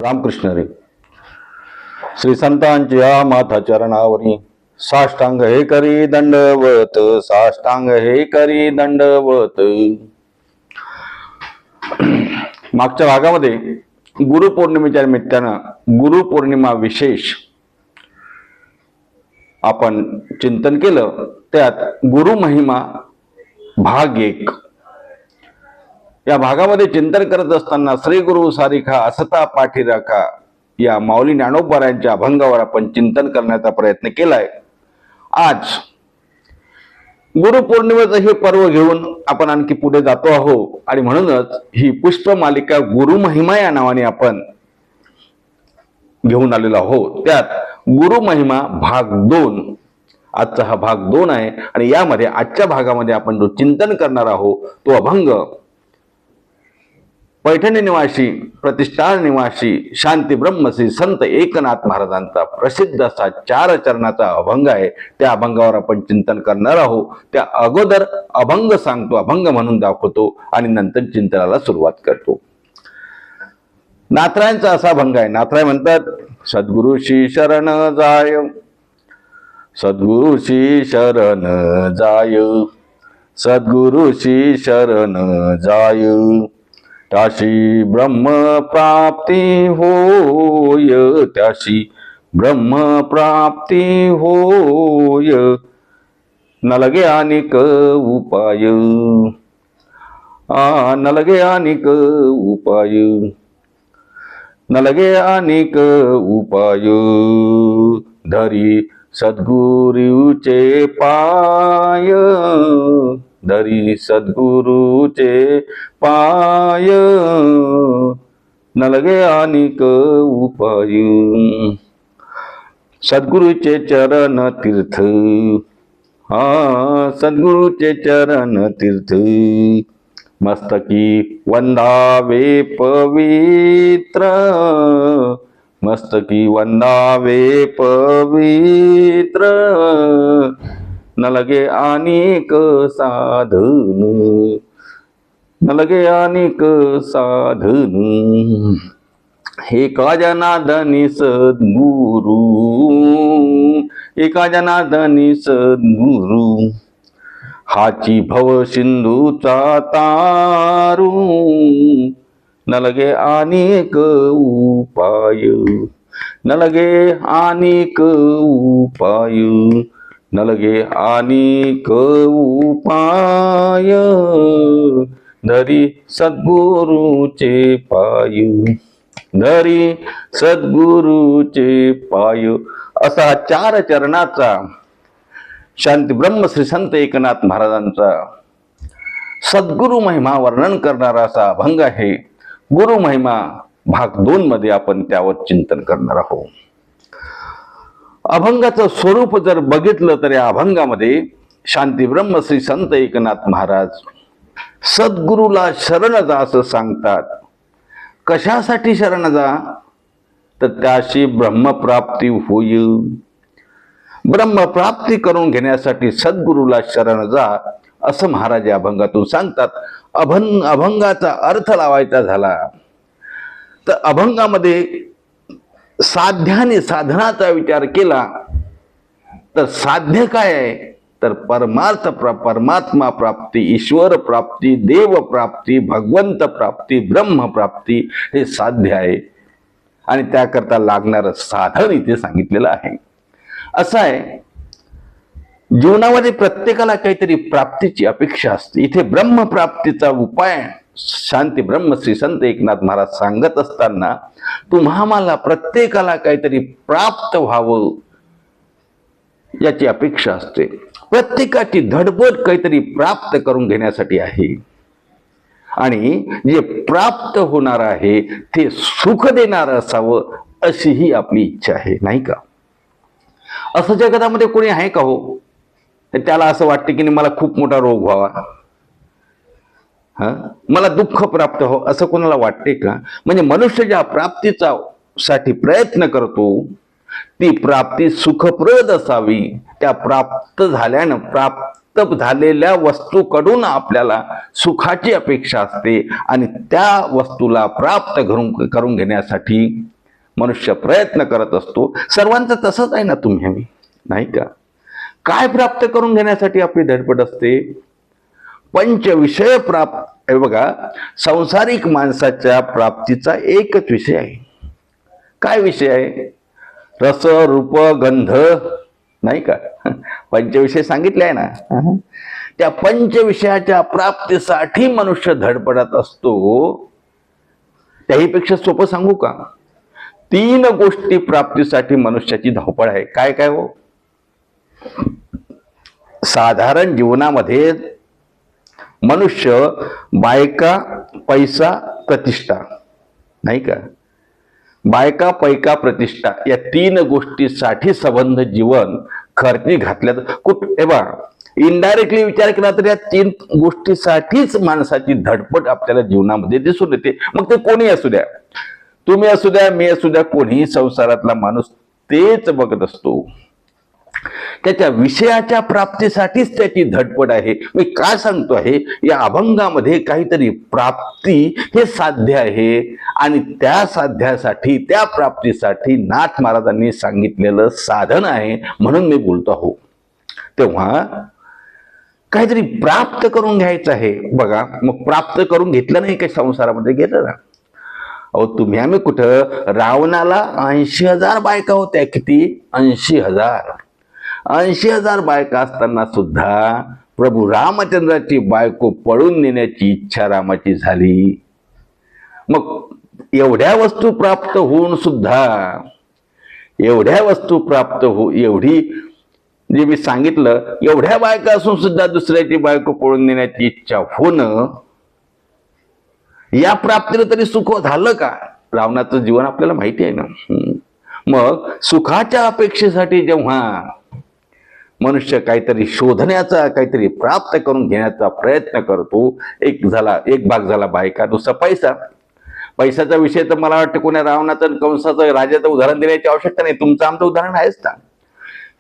रामकृष्ण रे. श्री संतांच्या माथा चरणावरी साष्टांग हे करी दंडवत, साष्टांग हे करी दंडवत. मागच्या भागामध्ये गुरुपौर्णिमेच्या निमित्तानं गुरुपौर्णिमा विशेष आपण चिंतन केलं. त्यात गुरु महिमा भाग 1 या भागामध्ये चिंतन करत असताना श्री गुरु सारिखा असता पाठी राखा या माऊली ज्ञानोबारायांच्या अभंगावर आपण चिंतन करण्याचा प्रयत्न केलाय. आज गुरुपौर्णिमेचं हे पर्व घेऊन आपण आणखी पुढे जातो आहोत आणि म्हणूनच ही पुष्प मालिका गुरु महिमा या नावाने आपण घेऊन आलेलो आहोत. त्यात गुरु महिमा भाग 2 आजचा हा भाग 2 आहे आणि यामध्ये आजच्या भागामध्ये आपण जो चिंतन करणार आहोत तो अभंग पैठणी निवासी प्रतिष्ठान निवासी शांती ब्रह्मश्री संत एकनाथ महाराजांचा प्रसिद्ध असा 4 चरणाचा अभंग आहे. त्या अभंगावर आपण चिंतन करणार आहोत. त्या अगोदर अभंग सांगतो, अभंग म्हणून दाखवतो आणि नंतर चिंतनाला सुरुवात करतो. नाथरायांचा असा अभंग आहे. नाथराय म्हणतात, सद्गुरुशी शरण जाय, सद्गुरुशी शरण जाय, सद्गुरुशी शरण जाय, त्याशी ब्रह्म प्राप्ती होय, त्याशी ब्रह्म प्राप्ती होय, न लगे अनेक उपाय, न लगे अनेक उपाय, न लगे अनेक उपाय, धरी सद्गुरूचे पाय, धरी सद्गुरूचे पाय, न लगे अनेक उपाय, सद्गुरूचे चरण तीर्थ, सद्गुरूचे चरण तीर्थ, मस्तकी वंदावे पवित्र, मस्तकी वंदावे पवित्र, न लगे अनेक साधन, न लगे अनेक साधन, एका जनार्दनी सद्गुरु, एका जनार्दनी सद्गुरु, हाची भव सिंधूचा तारू, न लगे अनेक उपाय, न लगे अनेक उपाय, न लगे अनेक उपाय, धरी सद्गुरूचे पाय, धरी सद्गुरूचे पाय. असा 4 चरणाचा शांती ब्रह्मश्री संत एकनाथ महाराजांचा सद्गुरु महिमा वर्णन करणारा असा अभंग आहे. गुरु महिमा भाग 2 मध्ये आपण त्यावर चिंतन करणार आहोत. अभंगाचं स्वरूप जर बघितलं तर या अभंगामध्ये शांती ब्रह्मश्री संत एकनाथ महाराज सद्गुरूला शरण जा असं सांगतात. कशासाठी शरण जा? तर त्याशी ब्रह्मप्राप्ती होईल. ब्रह्मप्राप्ती करून घेण्यासाठी सद्गुरूला शरण जा असं महाराज या अभंगातून सांगतात. अभंगाचा अर्थ लावायचा झाला तर अभंगामध्ये साध्याने साधनाचा विचार केला तर साध्य काय आहे? तर परमात्मा प्राप्ती, ईश्वर प्राप्ती, देव प्राप्ती, भगवंत प्राप्ती, ब्रह्म प्राप्ती हे साध्य आहे आणि त्याकरता लागणारं साधन इथे सांगितलेलं आहे. असं आहे, जीवनामध्ये प्रत्येकाला काहीतरी प्राप्तीची अपेक्षा असते. इथे ब्रह्मप्राप्तीचा उपाय शांती ब्रह्मश्री संत एकनाथ महाराज सांगत असताना तुम्हाला प्रत्येकाला काहीतरी प्राप्त व्हावं याची अपेक्षा असते. प्रत्येकाची धडपड काहीतरी प्राप्त करून घेण्यासाठी आहे आणि जे प्राप्त होणार आहे ते सुख देणार असावं अशी आपली इच्छा आहे, नाही का? असं जगतामध्ये कोणी आहे का हो त्याला असं वाटते की मला खूप मोठा रोग व्हावा, मला दुःख प्राप्त हो, असं कोणाला वाटते का? म्हणजे मनुष्य ज्या प्राप्तीचा साठी प्रयत्न करतो ती प्राप्ती सुखप्रद असावी. त्या प्राप्त झालेल्या वस्तूकडून आपल्याला सुखाची अपेक्षा असते आणि त्या वस्तूला प्राप्त करून घेण्यासाठी मनुष्य प्रयत्न करत असतो. सर्वांचं तसंच आहे ना, तुम्ही आम्ही नाही का? काय प्राप्त करून घेण्यासाठी आपली धडपड असते? पंचविषय प्राप्त. हे बघा, संसारिक माणसाच्या प्राप्तीचा एकच विषय आहे. काय विषय आहे? रस, रूप, गंध, नाही का? पंचविषय सांगितले आहे ना. त्या पंचविषयाच्या प्राप्तीसाठी मनुष्य धडपडत असतो. त्याहीपेक्षा सोपं सांगू का? 3 गोष्टी प्राप्तीसाठी मनुष्याची धावपळ आहे. काय काय हो? साधारण जीवनामध्ये मनुष्य बायका, पैसा, प्रतिष्ठा, नाही का? बायका, पैका, प्रतिष्ठा या 3 गोष्टीसाठी संबंध जीवन खर्ची घातल्यात. हे बा, इनडायरेक्टली विचार केला तर या 3 गोष्टीसाठीच माणसाची धडपड आपल्याला जीवनामध्ये दिसून येते. मग ते कोणी असू द्या, तुम्ही असू द्या, मी असू द्या, कोणीही संसारातला माणूस तेच बघत असतो. त्याच्या विषयाच्या प्राप्तीसाठीच त्याची धडपड आहे. मी काय सांगतो आहे, या अभंगामध्ये काहीतरी प्राप्ती हे साध्य आहे आणि त्या साध्यासाठी, त्या प्राप्तीसाठी नाथ महाराजांनी सांगितलेलं साधन आहे, म्हणून मी बोलतो आहो. तेव्हा काहीतरी प्राप्त करून घ्यायचं आहे. बघा, मग प्राप्त करून घेतलं नाही काही संसारामध्ये, गेलं ना. अहो, तुम्ही आम्ही कुठं, रावणाला 80,000 बायका होत्या. किती? 80,000. 80,000 बायका असताना सुद्धा प्रभू रामचंद्राची बायको पळून नेण्याची इच्छा रामाची झाली. मग एवढ्या वस्तू प्राप्त होऊन सुद्धा, एवढ्या वस्तू प्राप्त एवढी जे मी सांगितलं, एवढ्या बायका असून सुद्धा दुसऱ्याची बायको पळून नेण्याची इच्छा होणं, या प्राप्तीला तरी सुख झालं का? रावणाचं जीवन आपल्याला माहिती आहे ना. मग सुखाच्या अपेक्षेसाठी जेव्हा मनुष्य काहीतरी शोधण्याचा, काहीतरी प्राप्त करून घेण्याचा प्रयत्न करतो, एक भाग झाला बायका, दुसरा पैसा. पैशाचा विषय तर मला वाटतं कोण्या रावणाचं, कंसाचं, राजाचं उदाहरण देण्याची आवश्यकता नाही. तुमचं आमचं उदाहरण आहेच ना.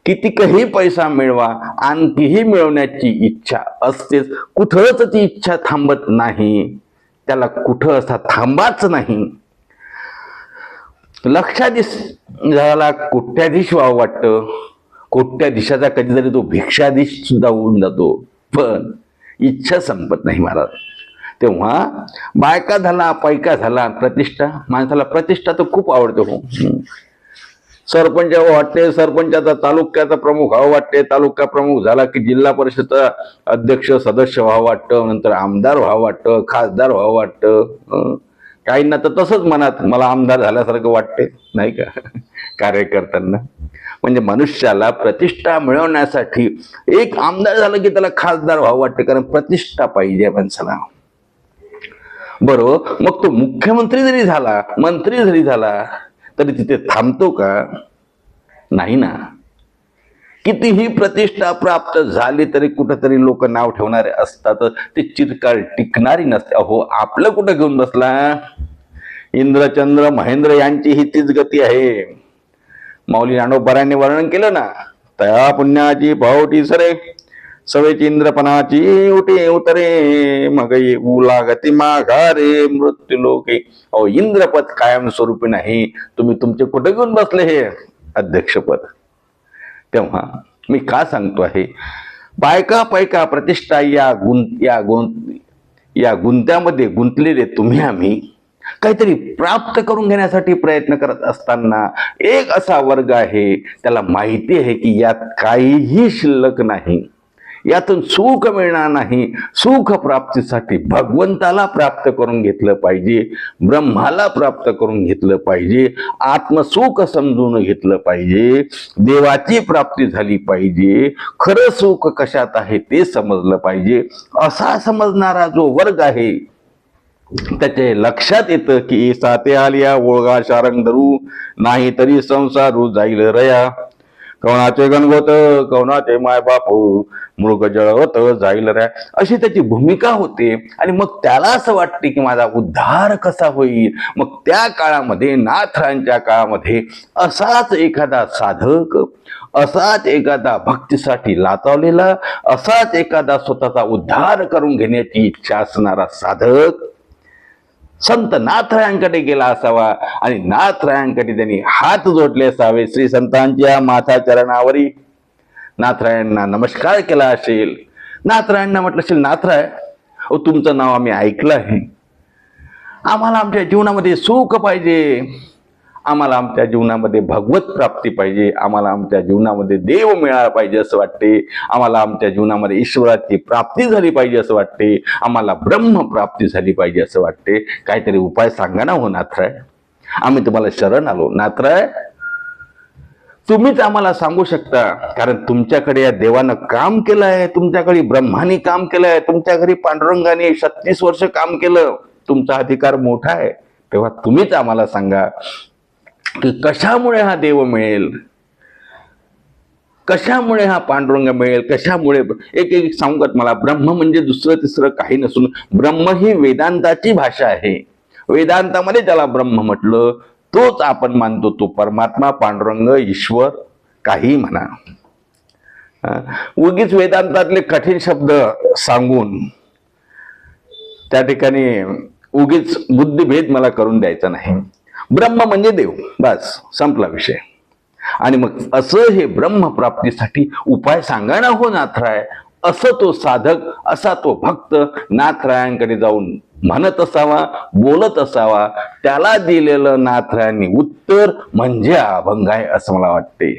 कितीकही पैसा मिळवा, आणखीही मिळवण्याची इच्छा असतेच. कुठंच ती इच्छा थांबत नाही, त्याला कुठं असा थांबाच नाही. लक्षाधीश झाला कोट्याधीश व्हावं वाटतं. कोट्याधीशाचा कधीतरी तो भिक्षाधीश सुद्धा होऊन जातो, पण इच्छा संपत नाही महाराज. तेव्हा बायका झाला, पैका झाला, प्रतिष्ठा. माणसाला प्रतिष्ठा तर खूप आवडते हो. सरपंच व्हावं वाटते, सरपंचाचा तालुक्याचा प्रमुख व्हावं वाटते, तालुका प्रमुख झाला की जिल्हा परिषद अध्यक्ष सदस्य व्हावं वाटतं, नंतर आमदार व्हावं वाटतं, खासदार व्हावं वाटतं. काहींना तर तसंच मनात मला आमदार झाल्यासारखं वाटते, नाही का, कार्यकर्त्यांना. म्हणजे मनुष्याला प्रतिष्ठा मिळवण्यासाठी एक आमदार झालं की त्याला खासदार व्हावं वाटते, कारण प्रतिष्ठा पाहिजे माणसाला. बरोबर. मग तो मुख्यमंत्री जरी झाला, मंत्री जरी झाला, तरी तिथे थांबतो का? नाही ना. कितीही प्रतिष्ठा प्राप्त झाली तरी कुठंतरी लोक नाव ठेवणारे असतात, ते चिरकाल टिकणारी नसते. अहो, आपलं कुठं घेऊन बसला? इंद्रचंद्र महेंद्र यांची ही तीच गती आहे. माऊली ज्ञानोबारांनी वर्णन केलं ना, तया पुण्याची पावटी सरे, सवेची इंद्रपणाची उठे उतरे, मग येऊ लागती माघारे मृत्यू लोके. अहो, इंद्रपद कायम स्वरूपी नाही. तुम्ही तुमचे कुठे घेऊन बसले हे अध्यक्षपद? तेव्हा मी का सांगतो आहे, बायका, पैका, प्रतिष्ठा या गुंत्यामध्ये गुंतलेले तुम्ही आम्ही काहीतरी प्राप्त करून घेण्यासाठी प्रयत्न करत असताना एक असा वर्ग आहे, त्याला माहिती आहे की यात काहीही शिल्लक नाही, यातून सुख मिळणार नाही. सुख प्राप्तीसाठी भगवंताला प्राप्त करून घेतलं पाहिजे, ब्रह्माला प्राप्त करून घेतलं पाहिजे, आत्मसुख समजून घेतलं पाहिजे, देवाची प्राप्ती झाली पाहिजे, खरं सुख कशात आहे ते समजलं पाहिजे. असा समजणारा जो वर्ग आहे त्याचे लक्षात येतं की साते आलिया ओळगा शारंग धरू, नाही तरी संसारू जाईल रया, कवनाचे गणगोत कवनाचे मायबाप मृग जळवत जाईल रे, अशी त्याची भूमिका होते. आणि मग त्याला असं वाटते की माझा उद्धार कसा होईल. मग त्या काळामध्ये, नाथांच्या काळामध्ये असाच एखादा साधक, असाच एखादा भक्तीसाठी लाचावलेला, असाच एखादा स्वतःचा उद्धार करून घेण्याची इच्छा असणारा साधक संत नाथरायांकडे गेला असावा आणि नाथरायांकडे त्यांनी हात जोडले असावे, श्री संतांच्या माथा चरणावरी नाथरायांना नमस्कार केला असेल, नाथरायांना म्हटलं असेल, नाथराय तुमचं नाव आम्ही ऐकलं आहे, आम्हाला आमच्या जीवनामध्ये सुख पाहिजे, आम्हाला आमच्या जीवनामध्ये भगवत प्राप्ती पाहिजे, आम्हाला आमच्या जीवनामध्ये देव मिळाला पाहिजे असं वाटते, आम्हाला आमच्या जीवनामध्ये ईश्वराची प्राप्ती झाली पाहिजे असं वाटते, आम्हाला ब्रह्म प्राप्ती झाली पाहिजे असं वाटते, काहीतरी उपाय सांगा ना हो नाथराय, आम्ही तुम्हाला शरण आलो. नाथराय तुम्हीच आम्हाला सांगू शकता, कारण तुमच्याकडे या देवानं काम केलं आहे, तुमच्याकडे ब्रह्माने काम केलं आहे, तुमच्या घरी पांडुरंगाने 36 वर्ष काम केलं, तुमचा अधिकार मोठा आहे, तेव्हा तुम्हीच आम्हाला सांगा की कशामुळे हा देव मिळेल, कशामुळे हा पांडुरंग मिळेल, कशामुळे. एक एक सांगत मला, ब्रह्म म्हणजे दुसरं तिसरं काही नसून ब्रह्म ही वेदांताची भाषा आहे, वेदांतामध्ये ज्याला ब्रह्म म्हटलं तोच आपण मानतो, तो परमात्मा, पांडुरंग, ईश्वर, काही म्हणा. उगीच वेदांतातले कठीण शब्द सांगून त्या ठिकाणी उगीच बुद्धिभेद मला करून द्यायचा नाही. ब्रह्म म्हणजे देव, बस संपला विषय. आणि मग असं हे ब्रह्मप्राप्तीसाठी उपाय सांगा ना हो नाथराय, असं तो साधक, असा तो भक्त नाथरायांकडे जाऊन म्हणत असावा, बोलत असावा. त्याला दिलेलं नाथरायांनी उत्तर म्हणजे अभंग आहे असं मला वाटते.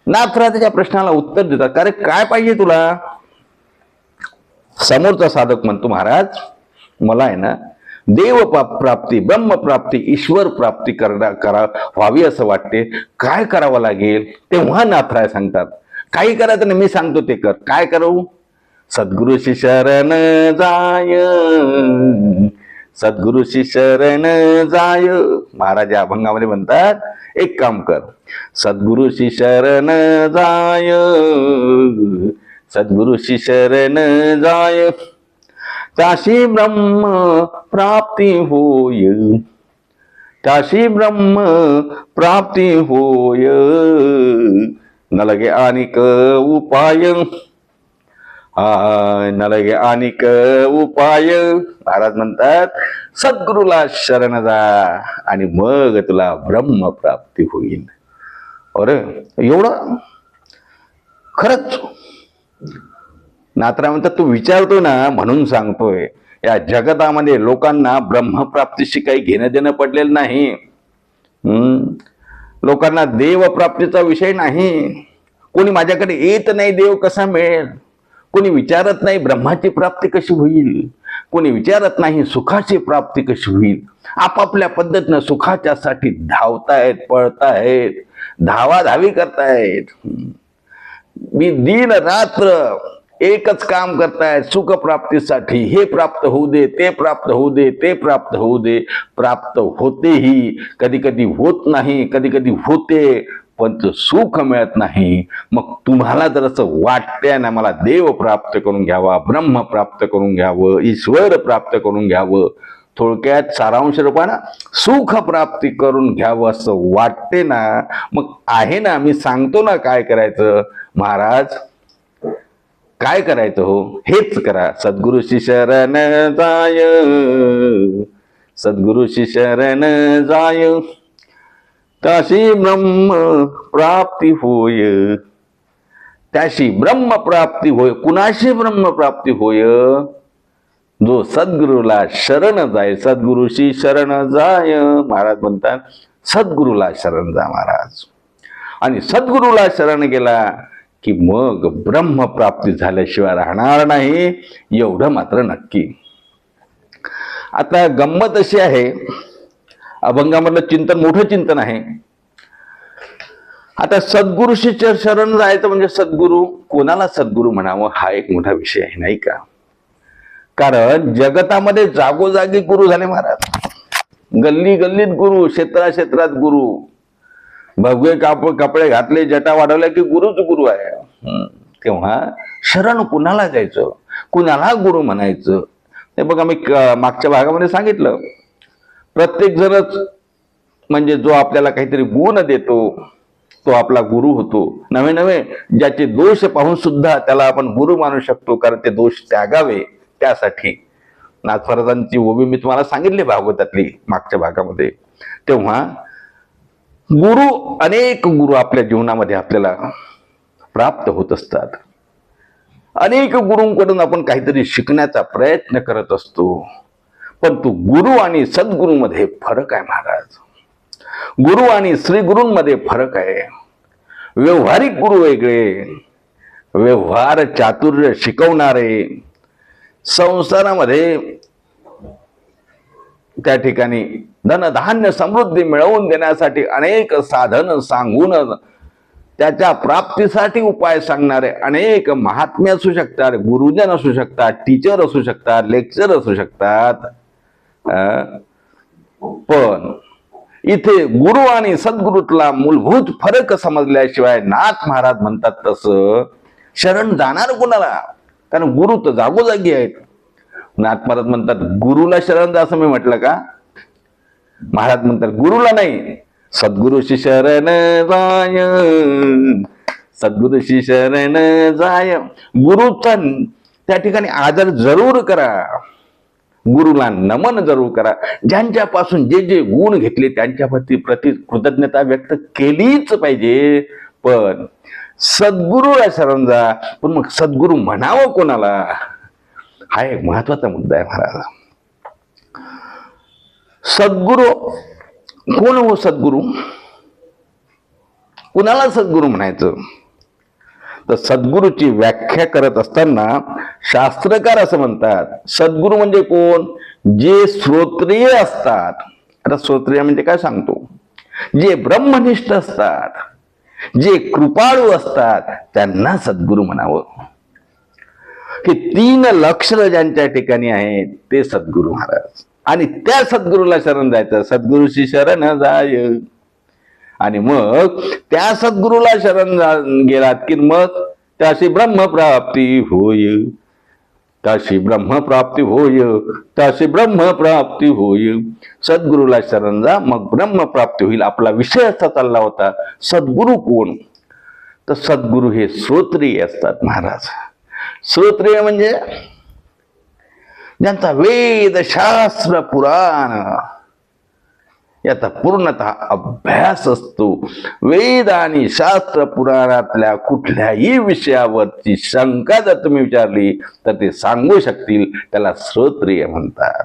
नाथराय त्याच्या प्रश्नाला उत्तर देतात, का रे काय पाहिजे तुला. समोरचा साधक म्हणतो, महाराज मला आहे ना देव प्राप्ती, ब्रह्मप्राप्ती, ईश्वर प्राप्ती व्हावी असं वाटते, काय करावं लागेल. तेव्हा नाथराय सांगतात, काही करायचं नाही, मी सांगतो ते कर. काय करू. सद्गुरुशी शरण जाय, सद्गुरुशी शरण जाय. महाराज या अभंगामध्ये म्हणतात, एक काम कर, सद्गुरुशी शरण जाय, सद्गुरुशी शरण जाय, त्याशी ब्रह्म प्राप्ती होय, त्याशी ब्रह्म प्राप्ती होय, न लगे अनिक उपाय, न लगे अनिक उपाय. महाराज म्हणतात, सद्गुरूला शरण जा आणि मग तुला ब्रह्म प्राप्ती होईल. अरे एवढं खरंच. नाथराय म्हणतात, तू विचारतो ना म्हणून सांगतोय. या जगतामध्ये लोकांना ब्रह्मप्राप्तीशी काही घेणं देणं पडलेलं नाही. लोकांना देवप्राप्तीचा विषय नाही. कोणी माझ्याकडे येत नाही, देव कसा मिळेल. कोणी विचारत नाही ब्रह्माची प्राप्ती कशी होईल. कोणी विचारत नाही सुखाची प्राप्ती कशी होईल. आपापल्या पद्धतीनं सुखाच्यासाठी धावतायत, पळतायत, धावाधावी करतायत. मी दिन रात्र एकच काम करतायत सुख प्राप्तीसाठी. हे प्राप्त होऊ दे, ते प्राप्त होऊ दे, ते प्राप्त होऊ दे. प्राप्त होतेही, कधी कधी होत नाही, कधी कधी होते, पण सुख मिळत नाही. मग तुम्हाला जर असं वाटतंय ना मला देव प्राप्त करून घ्यावा, ब्रह्म प्राप्त करून घ्यावं, ईश्वर प्राप्त करून घ्यावं, थोडक्यात सारांश रूपानं सुख प्राप्ती करून घ्यावं असं वाटते ना, मग आहे ना, मी सांगतो ना काय करायचं. महाराज काय करायचं हो, हेच करा. सद्गुरुशी शरण जाय, सद्गुरुशी शरण जाय, त्याशी ब्रह्म प्राप्ती होय, त्याशी ब्रह्म प्राप्ती होय. कुणाशी ब्रह्म प्राप्ती होय. जो सद्गुरूला शरण जाय, सद्गुरुशी शरण जाय. महाराज म्हणतात, सद्गुरूला शरण जा महाराज. आणि सद्गुरूला शरण गेला की मग ब्रह्मप्राप्ती झाल्याशिवाय राहणार नाही, एवढं मात्र नक्की. आता गंमत अशी आहे, अभंगामधलं चिंतन मोठं चिंतन आहे. आता सद्गुरूशी शरण जायचं म्हणजे सद्गुरू, कोणाला सद्गुरू म्हणावं हा एक मोठा विषय आहे, नाही का. कारण जगतामध्ये जागोजागी गुरु झाले महाराज. गल्ली गल्लीत गुरु, क्षेत्रात गुरु. भगवे कपडे घातले, जटा वाढवल्या की गुरुच गुरु आहे. तेव्हा शरण कुणाला जायचं, कुणाला गुरु म्हणायचं. हे बघा, मी मागच्या भागामध्ये सांगितलं, प्रत्येक जणच म्हणजे जो आपल्याला काहीतरी गुण देतो तो आपला गुरु होतो. नवे नवे ज्याचे दोष पाहून सुद्धा त्याला आपण गुरु मानू शकतो, कारण ते दोष त्यागावे त्यासाठी. नाथफराजांची ओवी मी तुम्हाला सांगितली भागवतातली मागच्या भागामध्ये. तेव्हा अनेक गुरु आपल्या जीवनामध्ये आपल्याला प्राप्त होत असतात. अनेक गुरूंकडून आपण काहीतरी शिकण्याचा प्रयत्न करत असतो. पण तो गुरु आणि सद्गुरूमध्ये फरक आहे महाराज. गुरु आणि श्रीगुरूंमध्ये फरक आहे. व्यवहारिक गुरु वेगळे, व्यवहार चातुर्य शिकवणारे, संसारामध्ये त्या ठिकाणी धनधान्य समृद्धी मिळवून देण्यासाठी अनेक साधन सांगून त्याच्या प्राप्तीसाठी उपाय सांगणारे अनेक महात्मे असू शकतात, गुरुजन असू शकतात, टीचर असू शकतात, लेक्चर असू शकतात. पण इथे गुरु आणि सद्गुरूतला मूलभूत फरक समजल्याशिवाय नाथ महाराज म्हणतात तसं शरण जाणार कोणाला? कारण गुरु तर जागोजागी आहेत. नाथ महाराज म्हणतात गुरुला शरण जा, असं मी म्हटलं का? महाराज म्हणतात गुरुला नाही, सद्गुरुशी शरण जाय, सद्गुरुशी शरण जाय. गुरुचा त्या ठिकाणी आदर जरूर करा, गुरुला नमन जरूर करा. ज्यांच्यापासून जे जे गुण घेतले त्यांच्याप्रती कृतज्ञता व्यक्त केलीच पाहिजे. पण सद्गुरूला शरण जा. पण मग सद्गुरू म्हणावं कोणाला, हा एक महत्वाचा मुद्दा आहे महाराज. सद्गुरू कोण हो? सद्गुरू कुणाला सद्गुरू म्हणायचं? तर सद्गुरूची व्याख्या करत असताना शास्त्रकार असं म्हणतात, सद्गुरू म्हणजे कोण? जे श्रोत्रिय असतात. आता श्रोत्रिय म्हणजे काय सांगतो? जे ब्रह्मनिष्ठ असतात, जे कृपाळू असतात, त्यांना सद्गुरू म्हणावं. की 3 लक्षणं ज्यांच्या ठिकाणी आहेत ते सद्गुरू महाराज. आणि त्या सद्गुरूला शरण जायचं. सद्गुरूशी शरण जाय. आणि मग त्या सद्गुरूला शरण गेलात की मग त्याशी ब्रह्मप्राप्ती होय, त्याशी ब्रह्मप्राप्ती होय, त्याशी ब्रह्मप्राप्ती होय. सद्गुरूला शरण जा, मग ब्रह्मप्राप्ती होईल. आपला विषय असा चालला होता, सद्गुरू कोण? तर सद्गुरू हे श्रोत्रिय असतात महाराज. श्रोत्रिय म्हणजे ज्यांचा वेद शास्त्र पुराण याचा पूर्णतः अभ्यास असतो. वेद आणि शास्त्र पुराणातल्या कुठल्याही विषयावरची शंका जर तुम्ही विचारली तर ते सांगू शकतील, त्याला श्रोत्रिय म्हणतात.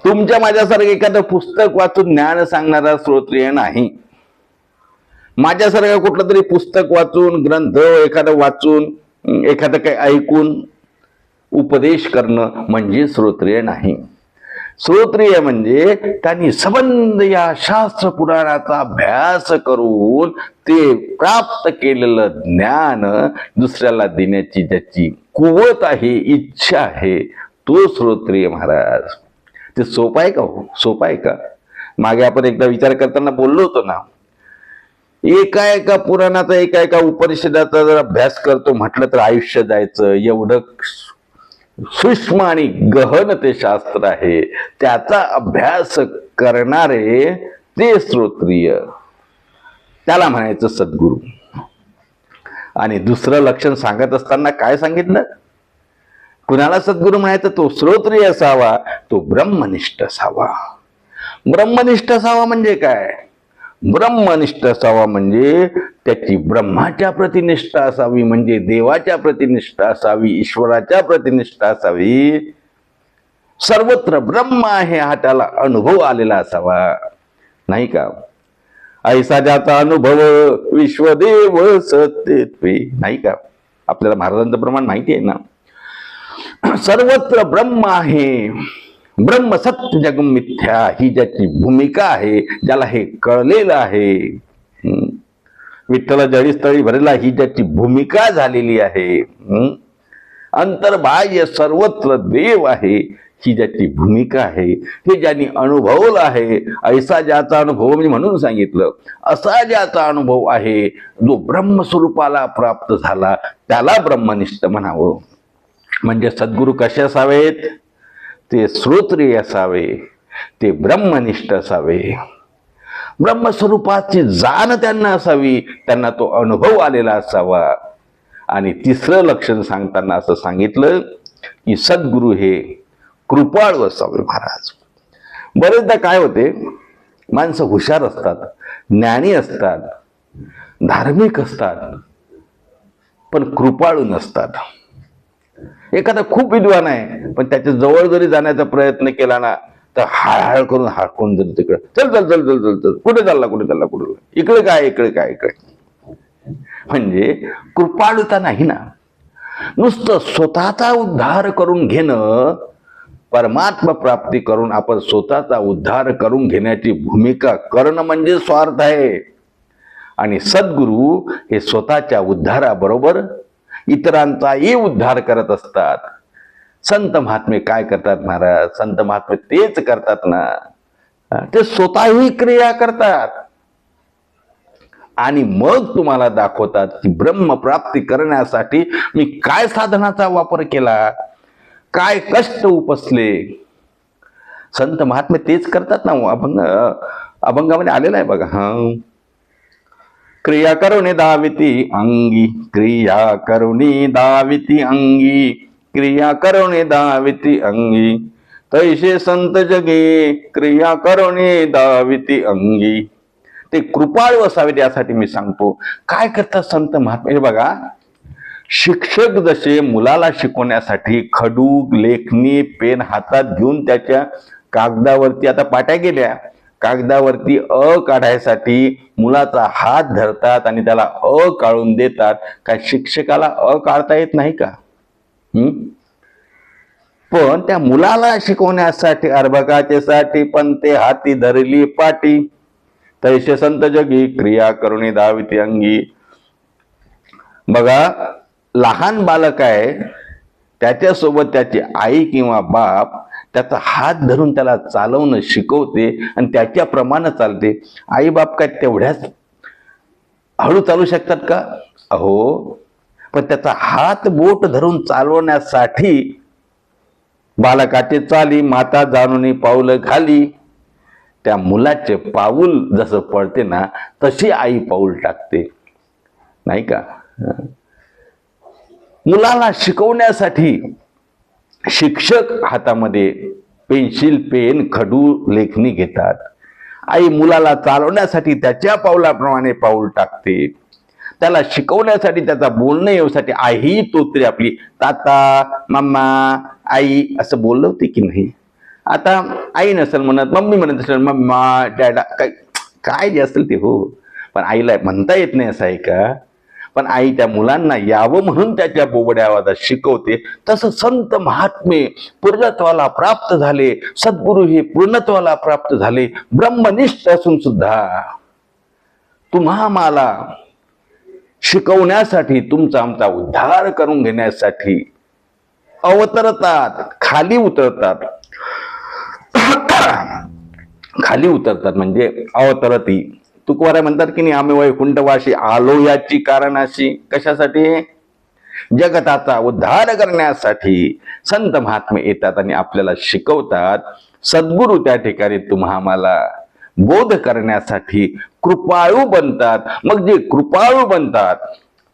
तुमच्या माझ्यासारखं एखादं पुस्तक वाचून ज्ञान सांगणारा श्रोत्रिय नाही. माझ्यासारखं कुठलं तरी पुस्तक वाचून, ग्रंथ एखादं वाचून, एखादं काही ऐकून उपदेश करणं म्हणजे श्रोत्रिय नाही. श्रोत्रिय म्हणजे त्यांनी संबंध या शास्त्र पुराणाचा अभ्यास करून ते प्राप्त केलेलं ज्ञान दुसऱ्याला देण्याची ज्याची कुवत आहे, इच्छा आहे, तो श्रोत्रिय महाराज. ते सोपं आहे का हो? सोपं आहे का? मागे आपण एकदा विचार करताना बोललो होतो ना, एका पुराणाचा एका उपनिषदाचा जर अभ्यास करतो म्हटलं तर आयुष्य जायचं. एवढं सूक्ष्म आणि गहन ते शास्त्र आहे. त्याचा अभ्यास करणारे ते श्रोत्रिय, त्याला म्हणायचं सद्गुरू. आणि दुसरं लक्षण सांगत असताना काय सांगितलं? कुणाला सद्गुरू म्हणायचं? तो श्रोत्रिय असावा, तो ब्रह्मनिष्ठ असावा. ब्रह्मनिष्ठ असावा म्हणजे काय? ब्रह्मनिष्ठ असावा म्हणजे त्याची ब्रह्माच्या प्रतिनिष्ठा असावी, म्हणजे देवाच्या प्रतिनिष्ठा असावी, ईश्वराच्या प्रतिनिष्ठा असावी. सर्वत्र ब्रह्म आहे हा त्याला अनुभव आलेला असावा, नाही का? ऐसा ज्याचा अनुभव विश्वदेव सत्यत्वे, नाही का? आपल्याला महाराजांचं प्रमाण माहिती आहे ना. सर्वत्र ब्रह्म आहे, ब्रह्म सत्य जगम मिथ्या ही ज्याची भूमिका आहे, ज्याला हे कळलेलं आहे. विठ्ठल जळीस्थळी भरला ही ज्याची भूमिका झालेली आहे. अंतर्बाह्य सर्वत्र देव आहे ही ज्याची भूमिका आहे, हे ज्यांनी अनुभवलं आहे. ऐसा ज्याचा अनुभव म्हणजे म्हणून सांगितलं, असा ज्याचा अनुभव आहे, जो ब्रह्मस्वरूपाला प्राप्त झाला, त्याला ब्रह्मनिष्ठ म्हणावं. म्हणजे सद्गुरू कसे असावेत? ते श्रोत्रिय असावे, ते ब्रह्मनिष्ठ असावे, ब्रह्मस्वरूपाची जाण त्यांना असावी, त्यांना तो अनुभव आलेला असावा. आणि तिसरं लक्षण सांगताना असं सांगितलं की सद्गुरू हे कृपाळू असावे महाराज. बरेचदा काय होते, माणसं हुशार असतात, ज्ञानी असतात, धार्मिक असतात, पण कृपाळू नसतात. एखादा खूप विद्वान आहे, पण त्याच्या जवळ जरी जाण्याचा प्रयत्न केला ना, तर हळहळ करून हाकून जर तिकडे चल चल चल चल चल चल, कुठे चालला कुठे चालला कुठे, इकडे काय इकडे काय इकडे. म्हणजे कृपाळुता नाही ना. नुसतं स्वतःचा उद्धार करून घेणं, परमात्मा प्राप्ती करून आपण स्वतःचा उद्धार करून घेण्याची भूमिका करणं म्हणजे स्वार्थ आहे. आणि सद्गुरू हे स्वतःच्या उद्धाराबरोबर इतरांचाही उद्धार करत असतात. संत महात्मे काय करतात महाराज? संत महात्मे तेच करतात ना, ते स्वतःही क्रिया करतात आणि मग तुम्हाला दाखवतात की ब्रह्मप्राप्ती करण्यासाठी मी काय साधनाचा वापर केला, काय कष्ट उपसले. संत महात्मे तेच करतात ना. अभंगामध्ये आलेला आहे बघा. क्रिया करुणी दाविती अंगी, क्रिया करुणी दाविती अंगी, क्रिया करुणी दाविती अंगी, तैसे संत जगे क्रिया करुणी दाविती अंगी. ते कृपाळू असावे यासाठी मी सांगतो. काय करतात संत महात्मे? बघा, शिक्षक जसे मुलाला शिकवण्यासाठी खडू, लेखणी, पेन हातात घेऊन त्याच्या कागदावरती, आता पाट्या गेल्या, कागदावरती अ काढायसाठी मुलाचा हात धरतात आणि त्याला अ काढून देतात. काय शिक्षकाला अ काढता येत नाही का? पण त्या मुलाला शिकवण्यासाठी अर्भकाचेसाठी पण ते हाती धरली पाटी, तैसे संत जगी क्रिया करुणी दाविती अंगी. बघा, लहान बालक आहे, त्याच्यासोबत त्याची आई किंवा बाप त्याचा हात धरून त्याला चालवणं शिकवते आणि त्याच्याप्रमाणे चालते. आई बाप काय तेवढ्याच हळू चालू शकतात का? अहो, पण त्याचा हात बोट धरून चालवण्यासाठी बालकाचे चाली माता जाणून पाऊल घाली. त्या मुलाचे पाऊल जसं पडते ना, तशी आई पाऊल टाकते, नाही का? मुलाला शिकवण्यासाठी शिक्षक हातामध्ये पेन्सिल, पेन, खडू, लेखणी घेतात. आई मुलाला चालवण्यासाठी त्याच्या पावलाप्रमाणे पाऊल टाकते. त्याला शिकवण्यासाठी, त्याचा बोलणं येण्यासाठी आई तोतरी आपली ताता, मम्मा, आई असं बोललं होते की नाही? आता आई नसेल म्हणत, मम्मी म्हणत असेल, मम्मा, डॅडा, काय काय जे असेल ते हो, पण आईला म्हणता येत नाही असं आहे का? पण आई त्या मुलांना यावं म्हणून त्याच्या बोबड्या आवाजात शिकवते. तसं संत महात्मे पूर्णत्वाला प्राप्त झाले, सद्गुरू हे पूर्णत्वाला प्राप्त झाले, ब्रह्मनिष्ठ असून सुद्धा तुम्हा मला शिकवण्यासाठी, तुमचा आमचा उद्धार करून घेण्यासाठी अवतरतात, खाली उतरतात. खाली उतरतात म्हणजे अवतरती. तुकोबाराय म्हणतात की नाही, आम्ही वैकुंठवासी आलो याची कारणाशी. कशासाठी? जगताचा उद्धार करण्यासाठी संत महात्मे येतात आणि आपल्याला शिकवतात. सद्गुरू त्या ठिकाणी तुम्हा मला बोध करण्यासाठी कृपाळू बनतात. मग जे कृपाळू बनतात,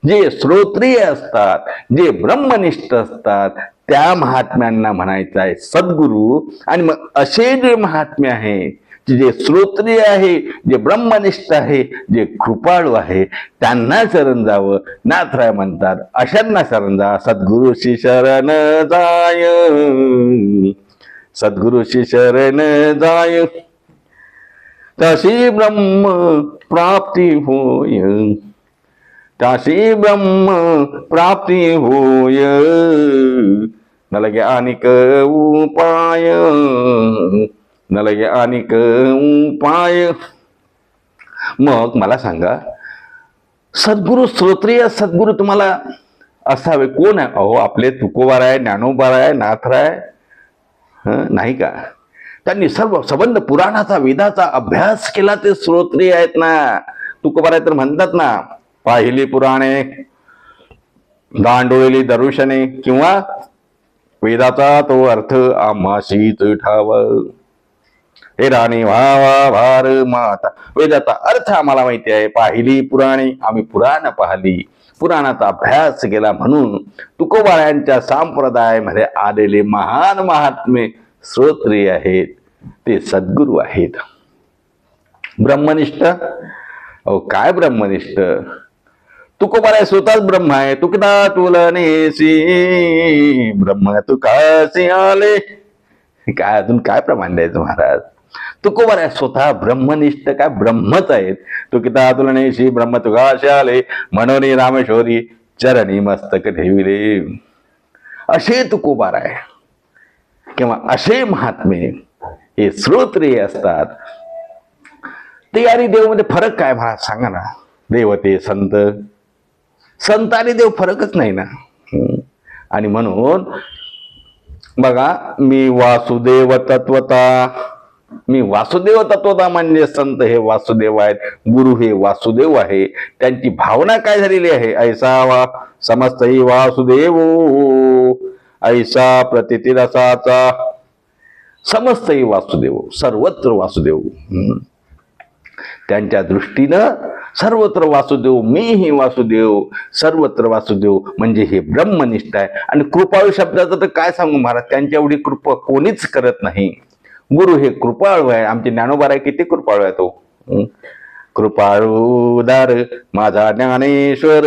जे श्रोत्रिय असतात, जे ब्रह्मनिष्ठ असतात, त्या महात्म्यांना म्हणायचं आहे सद्गुरू. आणि मग असे जे महात्मे आहे, जे श्रोत्रिय आहे, जे ब्रह्मनिष्ठ आहे, जे कृपाळू आहे, त्यांना शरण जावं. नाथराय म्हणतात, अशांना शरण जा. सद्गुरूशी शरण जाय, सद्गुरूशी शरण जाय, तशी ब्रह्म प्राप्ती होय, तशी ब्रह्म प्राप्ती होय, न लगे अनिक उपाय, न लगे अनिक उपाय. मग मला सांगा, सद्गुरू, श्रोत्रिय सद्गुरू तुम्हाला असावे कोण आहे? अहो, आपले तुकोबाराय, ज्ञानोबाराय, नाथराय, नाही का? त्यांनी सर्व संबंध पुराणाचा, वेदाचा अभ्यास केला, ते श्रोत्रिय आहेत ना. तुकोबाराय तर म्हणतात ना, पाहिली पुराणे, दांडोळली दर्शने, किंवा वेदाचा तो अर्थ आम्हाशीच ठाव, हे राणी व्हावा भार माता. वेदाचा अर्थ आम्हाला माहिती आहे, पाहिली पुराणे, आम्ही पुराण पाहिली, पुराणाचा अभ्यास केला, म्हणून तुकोबारायांच्या संप्रदायामध्ये आलेले महान महात्मे श्रोत्रिय आहेत, ते सद्गुरू आहेत. ब्रह्मनिष्ठ, अहो काय ब्रह्मनिष्ठ, तुकोबाराय स्वतःच ब्रह्म आहे. तुकदा तुलनेसी ब्रह्म तुकासी आले. काय अजून काय प्रमाण द्यायचं महाराज. तुकोबाराय स्वतः ब्रह्मनिष्ठ, काय ब्रह्मच आहेत. तुकिता तुलनेशी ब्रह्म तुकासी आले, मनोनी रामेश्वरी चरणी मस्तक ठेविले. असे तुकोबाराय किंवा असे महात्मे हे श्रोत्रिय असतात. ते आणि देव मध्ये फरक काय महाराज सांगा ना. देव ते संत, संत आणि देव फरकच नाही ना. आणि म्हणून बघा, मी वासुदेव तत्वता, मी वासुदेव तत्वता म्हणजे संत हे वासुदेव आहेत, गुरु हे वासुदेव आहे. त्यांची भावना काय झालेली आहे. ऐसा वा समस्तही वासुदेव, ऐसा प्रतितिरसाचा, समस्तही वासुदेव, सर्वत्र वासुदेव. त्यांच्या दृष्टीनं सर्वत्र वासुदेव, मीही वासुदेव, सर्वत्र वासुदेव म्हणजे हे ब्रह्मनिष्ठ आहे. आणि कृपाळू शब्दाचं तर काय सांगू महाराज, त्यांच्या एवढी कृपा कोणीच करत नाही. गुरु हे कृपाळू आहे. आमचे ज्ञानोबाराय किती कृपाळू आहे तो. कृपाळूदार माझा ज्ञानेश्वर,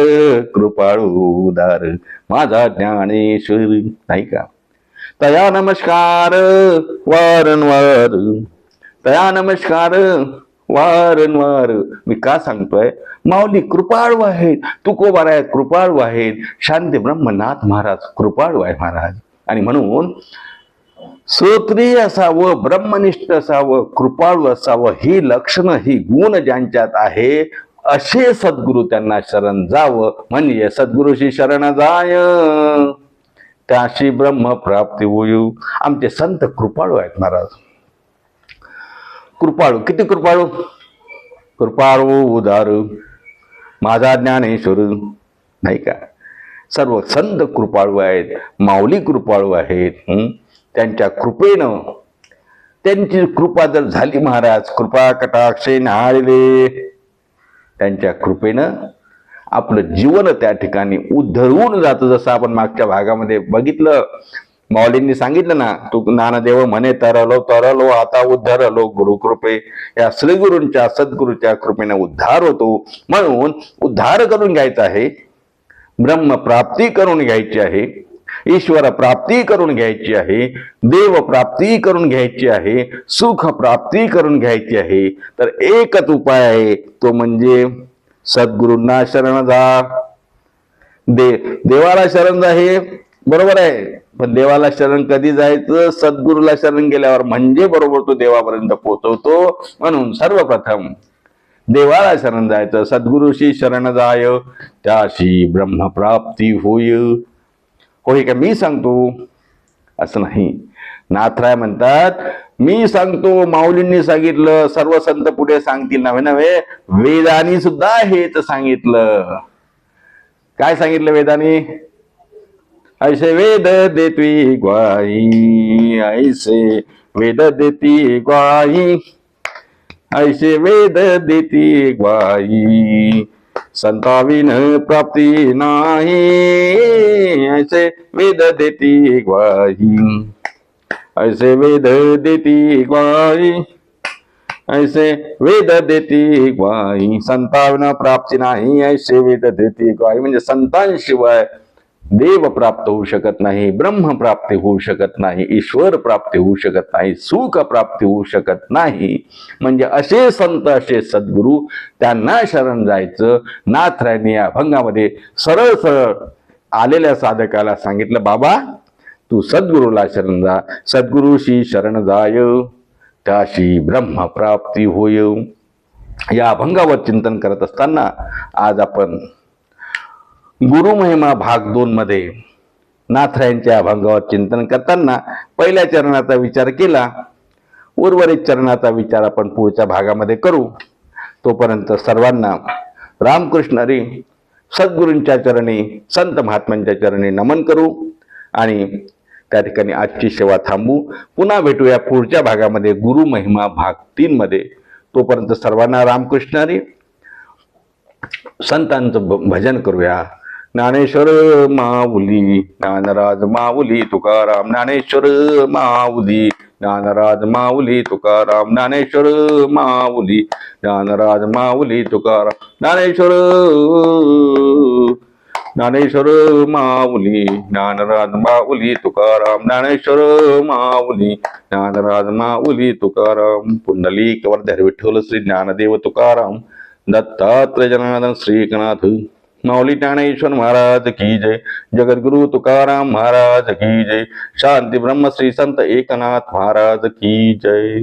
कृपाळूदार माझा ज्ञानेश्वर, नाही का. तया नमस्कार वारंवार, तया नमस्कार वारंवार. मी का सांगतोय, माऊली कृपाळू आहेत, तुकोबाराय कृपाळू आहेत, शांती ब्रह्मनाथ महाराज कृपाळू आहे महाराज. आणि म्हणून श्रोत्रिय असावं, ब्रह्मनिष्ठ असावं, कृपाळू असावं, ही लक्षणं, ही गुण ज्यांच्यात आहे, असे सद्गुरू त्यांना शरण जावं. म्हणजे सद्गुरूशी शरण जाय, त्याशी ब्रह्म प्राप्ती होईल. आमचे संत कृपाळू आहेत महाराज. कृपाळू, किती कृपाळू. कृपाळू उदार माझा ज्ञानेश्वर, नाही का. सर्व संत कृपाळू आहेत, माऊली कृपाळू आहेत. त्यांच्या कृपेनं, त्यांची कृपा जर झाली महाराज, कृपा कटाक्षे न्हाळले, त्यांच्या कृपेनं आपलं जीवन त्या ठिकाणी उद्धरून जातं. जसं आपण मागच्या भागामध्ये बघितलं, माऊलींनी सांगितलं ना, तू ज्ञानदेव म्हणे तरलो तरलो आता उद्धरलो गुरुकृपे. या श्रीगुरूंच्या सद्गुरूच्या कृपेने उद्धार होतो. म्हणून उद्धार करून घ्यायचा आहे, ब्रह्म प्राप्ती करून घ्यायची आहे, ईश्वर प्राप्ती करून घ्यायची आहे, देव प्राप्ती करून घ्यायची आहे, सुख प्राप्ती करून घ्यायची आहे. तर एकच उपाय आहे, तो म्हणजे सद्गुरूंना शरण जा. देवाला शरण जा हे बरोबर आहे, पण देवाला शरण कधी जायचं, सद्गुरूला शरण गेल्यावर, म्हणजे बरोबर तो देवापर्यंत पोहोचवतो. म्हणून सर्वप्रथम देवाला शरण जायचं, सद्गुरूशी शरण जाय, त्याशी ब्रह्मप्राप्ती होय. होय का मी सांगतो असं नाही. नाथराय म्हणतात, मी सांगतो, माऊलींनी सांगितलं, सर्व संत पुढे सांगतील नव्हे नव्हे, वेदानी सुद्धा हेच सांगितलं. काय सांगितलं वेदानी. ऐसे वेद देती ग्वाही, ऐसे वेद देती ग्वाही, ऐसे वेद देती ग्वाही, संताविन प्राप्ती नाही, ऐसे वेद देती ग्वाही, ऐसे वेद देती ग्वाही, ऐसे वेद देती ग्वाही, संताविन प्राप्ती नाही, ऐसे वेद देती ग्वाही. म्हणजे संतांशिवाय देव प्राप्त होऊ शकत नाही, ब्रह्म प्राप्ती होऊ शकत नाही, ईश्वर प्राप्ती होऊ शकत नाही, सुख प्राप्ती होऊ शकत नाही. म्हणजे असे संत, असे सद्गुरू, त्यांना शरण जायचं. नाथरायांनी या अभंगामध्ये सरळ सरळ आलेल्या साधकाला सांगितलं, बाबा तू सद्गुरूला शरण जा, सद्गुरूशी शरण जाय, त्याशी ब्रह्म प्राप्ती होय. या अभंगावर चिंतन करत असताना आज आपण गुरुमहिमा भाग 2 मध्ये नाथरायांच्या अभंगावर चिंतन करताना पहिल्या चरणाचा विचार केला. उर्वरित चरणाचा विचार आपण पुढच्या भागामध्ये करू. तोपर्यंत सर्वांना रामकृष्ण हरी. सद्गुरूंच्या चरणी, संत महात्म्यांच्या चरणी नमन करू आणि त्या ठिकाणी आजची सेवा थांबू. पुन्हा भेटूया पुढच्या भागामध्ये गुरुमहिमा भाग 3 मध्ये. तोपर्यंत सर्वांना रामकृष्ण हरी. संतांचं भजन करूया, ज्ञानेश्वर माऊली ज्ञानराज माऊली तुकाराम ज्ञानेश्वर माऊली ज्ञानराज माऊली तुकाराम ज्ञानेश्वर माऊली ज्ञानराज माऊली तुकाराम ज्ञानेश्वर ज्ञानेश्वर माऊली ज्ञानराज माऊली तुकाराम ज्ञानेश्वर माऊली ज्ञानराज माऊली तुकाराम पुंडलिक वरधर विठ्ठल श्री ज्ञानदेव तुकाराम दत्तात्रय जनार्दन श्रीकनाथ माऊली ज्ञानेश्वर महाराज की जय जगद्गुरु तुकाराम महाराज की जय शांती ब्रह्म श्री संत एकनाथ महाराज की जय।